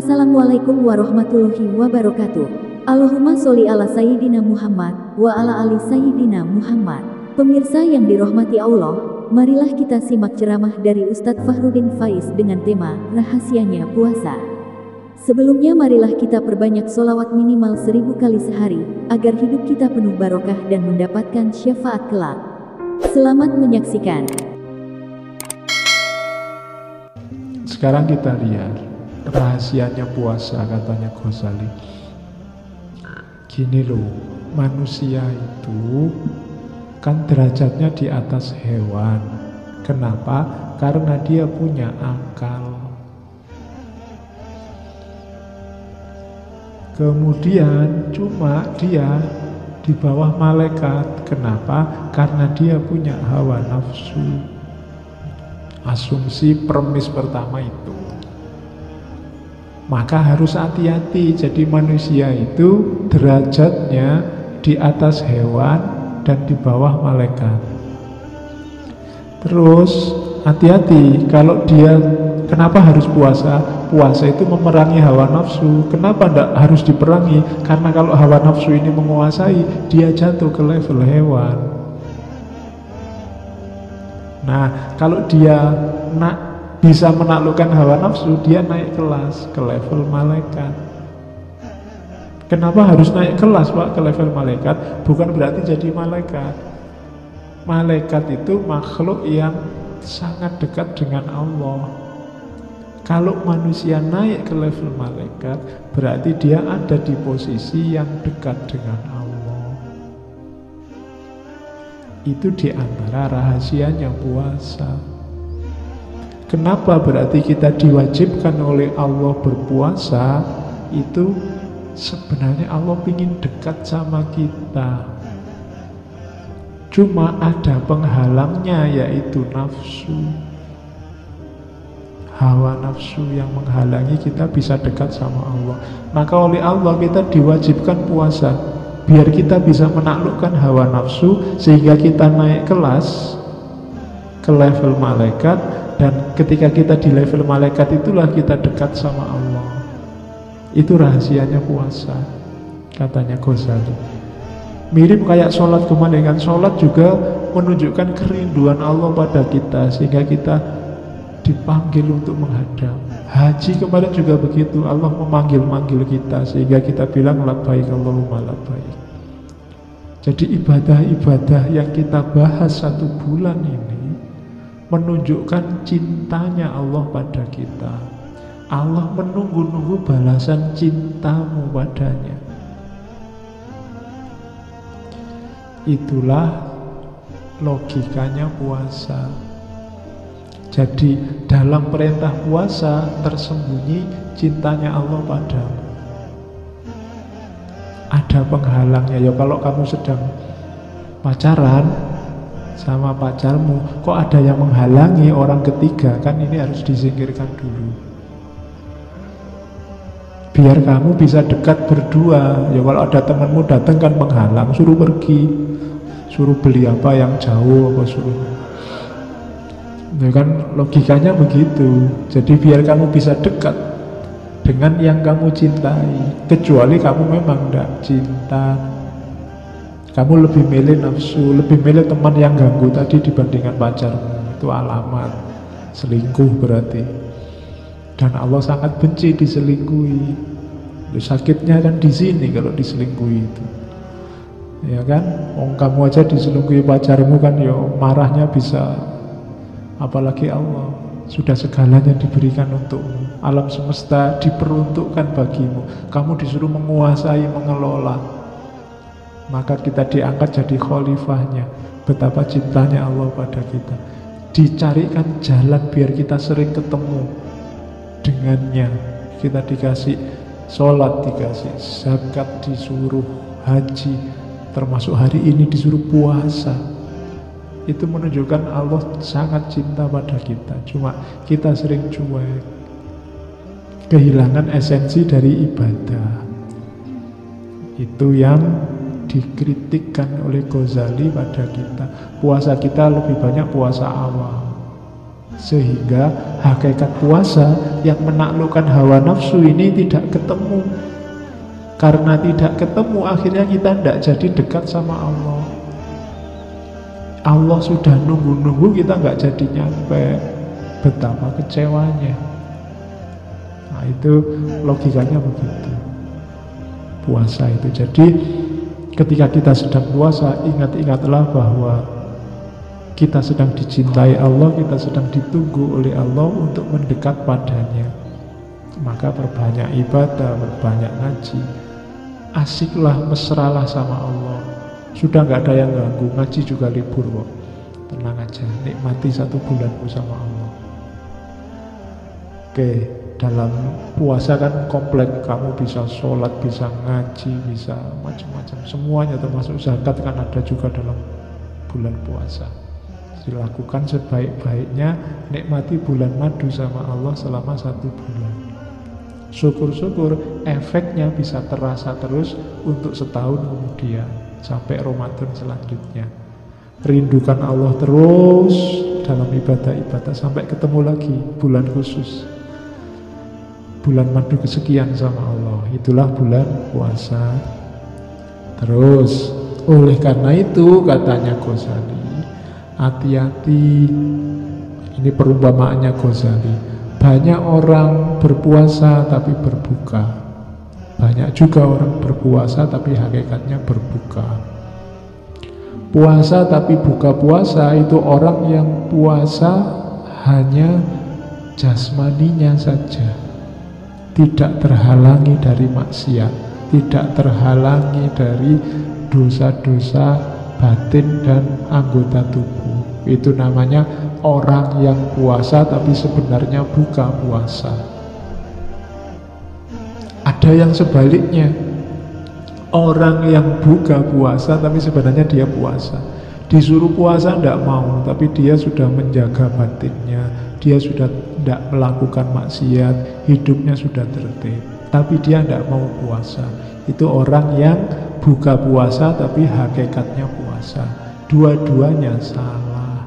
Assalamualaikum warahmatullahi wabarakatuh. Allahumma sholli ala Sayyidina Muhammad wa ala ali Sayyidina Muhammad. Pemirsa yang dirahmati Allah, marilah kita simak ceramah dari Ustadz Fahrudin Faiz dengan tema Rahasianya Puasa. Sebelumnya marilah kita perbanyak sholawat minimal 1000 kali sehari, agar hidup kita penuh barokah dan mendapatkan syafaat kelak. Selamat menyaksikan. Sekarang kita lihat rahasianya puasa, katanya Ghazali. Gini loh, manusia itu kan derajatnya di atas hewan. Kenapa? Karena dia punya akal. Kemudian cuma dia di bawah malaikat. Kenapa? Karena dia punya hawa nafsu. Asumsi premis pertama itu. Maka harus hati-hati. Jadi manusia itu derajatnya di atas hewan dan di bawah malaikat. Terus hati-hati kalau dia, kenapa harus puasa? Puasa itu memerangi hawa nafsu. Kenapa tidak harus diperangi? Karena kalau hawa nafsu ini menguasai, dia jatuh ke level hewan. Nah, kalau dia bisa menaklukkan hawa nafsu, dia naik kelas ke level malaikat. Kenapa harus naik kelas, Pak, ke level malaikat? Bukan berarti jadi malaikat. Malaikat itu makhluk yang sangat dekat dengan Allah. Kalau manusia naik ke level malaikat, berarti dia ada di posisi yang dekat dengan Allah. Itu diantara rahasianya puasa. Kenapa berarti kita diwajibkan oleh Allah berpuasa? Itu sebenarnya Allah ingin dekat sama kita. Cuma ada penghalangnya, yaitu nafsu. Hawa nafsu yang menghalangi kita bisa dekat sama Allah. Maka oleh Allah kita diwajibkan puasa, biar kita bisa menaklukkan hawa nafsu, sehingga kita naik kelas ke level malaikat. Dan ketika kita di level malaikat, itulah kita dekat sama Allah. Itu rahasianya puasa, katanya Ghazali. Mirip kayak sholat kemarin. Sholat juga menunjukkan kerinduan Allah pada kita, sehingga kita dipanggil untuk menghadap. Haji kemarin juga begitu, Allah memanggil-manggil kita, sehingga kita bilang labbaik Allahumma labbaik. Jadi ibadah-ibadah yang kita bahas 1 bulan ini menunjukkan cintanya Allah pada kita. Allah menunggu-nunggu balasan cintamu padanya. Itulah logikanya puasa. Jadi dalam perintah puasa tersembunyi cintanya Allah padamu. Ada penghalangnya. Ya kalau kamu sedang pacaran sama pacarmu, kok ada yang menghalangi orang ketiga, kan ini harus disingkirkan dulu. Biar kamu bisa dekat berdua. Ya kalau ada temanmu datang kan menghalang, suruh pergi, suruh beli apa yang jauh, apa suruh. Ya kan logikanya begitu. Jadi biar kamu bisa dekat dengan yang kamu cintai. Kecuali kamu memang tidak cinta, kamu lebih milih nafsu, lebih milih teman yang ganggu tadi dibandingkan pacarmu. Itu alamat selingkuh berarti. Dan Allah sangat benci diselingkuhi. Sakitnya kan di sini kalau diselingkuhi itu. Ya kan? Kamu aja diselingkuhi pacarmu kan ya marahnya bisa. Apalagi Allah. Sudah segalanya diberikan untukmu. Alam semesta diperuntukkan bagimu. Kamu disuruh menguasai, mengelola. Maka kita diangkat jadi khalifahnya. Betapa cintanya Allah pada kita. Dicarikan jalan biar kita sering ketemu dengannya. Kita dikasih sholat, dikasih zakat, disuruh haji, termasuk hari ini disuruh puasa. Itu menunjukkan Allah sangat cinta pada kita. Cuma kita sering cuek, kehilangan esensi dari ibadah. Itu yang dikritikkan oleh Ghazali pada kita. Puasa kita lebih banyak puasa awal. Sehingga hakikat puasa yang menaklukkan hawa nafsu ini tidak ketemu. Karena tidak ketemu, akhirnya kita tidak jadi dekat sama Allah. Allah sudah nunggu-nunggu, kita nggak jadi nyampe. Betapa kecewanya. Nah, itu logikanya begitu. Puasa itu. Jadi ketika kita sedang puasa, ingat-ingatlah bahwa kita sedang dicintai Allah, kita sedang ditunggu oleh Allah untuk mendekat padanya. Maka perbanyak ibadah, perbanyak ngaji. Asiklah, mesralah sama Allah. Sudah nggak ada yang ganggu, ngaji juga libur kok. Tenang aja, nikmati 1 bulanmu sama Allah. Oke, dalam puasa kan komplek, kamu bisa sholat, bisa ngaji, bisa macam-macam. Semuanya termasuk zakat kan ada juga dalam bulan puasa. Dilakukan sebaik-baiknya, nikmati bulan madu sama Allah selama 1 bulan. Syukur-syukur efeknya bisa terasa terus untuk setahun kemudian sampai Ramadan selanjutnya. Rindukan Allah terus dalam ibadah-ibadah sampai ketemu lagi bulan khusus, bulan madu kesekian sama Allah. Itulah bulan puasa. Terus oleh karena itu katanya Ghazali, hati-hati. Ini perumpamaannya Ghazali. Banyak orang berpuasa tapi berbuka. Banyak juga orang berpuasa tapi hakikatnya berbuka. Puasa tapi buka puasa itu orang yang puasa hanya jasmaninya saja, tidak terhalangi dari maksiat, tidak terhalangi dari dosa-dosa batin dan anggota tubuh. Itu namanya orang yang puasa tapi sebenarnya buka puasa. Ada yang sebaliknya, orang yang buka puasa tapi sebenarnya dia puasa. Disuruh puasa tidak mau, tapi dia sudah menjaga batinnya, dia sudah tidak melakukan maksiat, hidupnya sudah tertib, tapi dia tidak mau puasa. Itu orang yang buka puasa tapi hakikatnya puasa. Dua-duanya salah.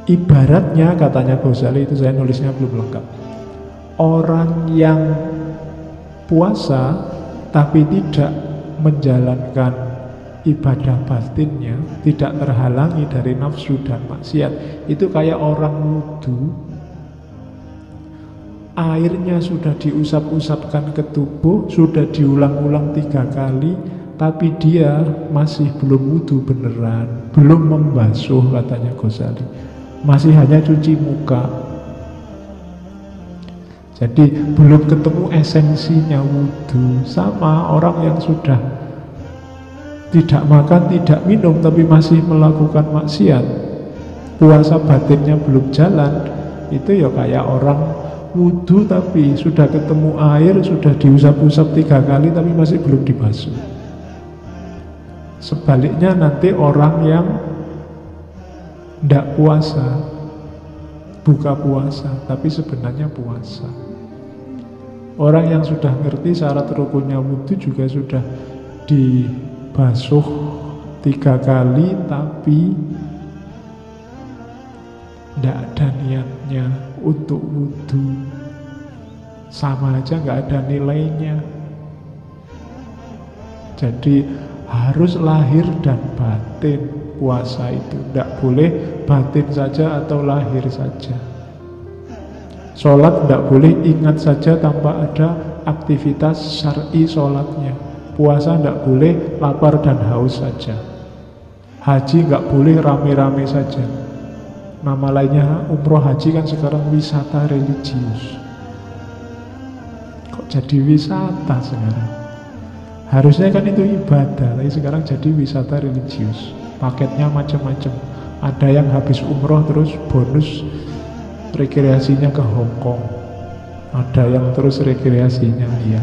Ibaratnya katanya Ghazali, itu saya nulisnya belum lengkap. Orang yang puasa tapi tidak menjalankan ibadah batinnya, tidak terhalangi dari nafsu dan maksiat, itu kayak orang wudu, airnya sudah diusap-usapkan ke tubuh, sudah diulang-ulang 3 kali, tapi dia masih belum wudu beneran, belum membasuh katanya Ghazali, masih hanya cuci muka. Jadi belum ketemu esensinya wudu. Sama orang yang sudah tidak makan, tidak minum, tapi masih melakukan maksiat, puasa batinnya belum jalan. Itu ya kayak orang wudu tapi sudah ketemu air, sudah diusap-usap 3 kali, tapi masih belum dibasuh. Sebaliknya nanti orang yang tidak puasa, buka puasa, tapi sebenarnya puasa. Orang yang sudah ngerti syarat rukunnya wudu juga sudah dibasuh 3 kali, tapi tidak ada niatnya untuk wudu. Sama aja nggak ada nilainya. Jadi harus lahir dan batin puasa itu. Tidak boleh batin saja atau lahir saja. Sholat tidak boleh ingat saja tanpa ada aktivitas syar'i sholatnya. Puasa tidak boleh lapar dan haus saja. Haji nggak boleh rame-rame saja. Nama lainnya umroh haji kan sekarang wisata religius. Kok jadi wisata sekarang? Harusnya kan itu ibadah, tapi sekarang jadi wisata religius. Paketnya macam-macam. Ada yang habis umroh terus bonus rekreasinya ke Hong Kong. Ada yang terus rekreasinya ya.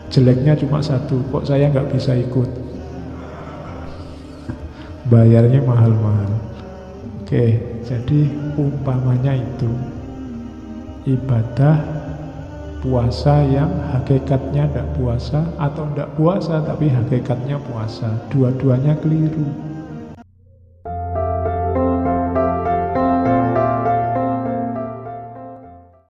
Jeleknya cuma satu, kok saya nggak bisa ikut. Bayarnya mahal-mahal. Oke, jadi umpamanya itu ibadah puasa yang hakikatnya tidak puasa, atau tidak puasa tapi hakikatnya puasa. Dua-duanya keliru.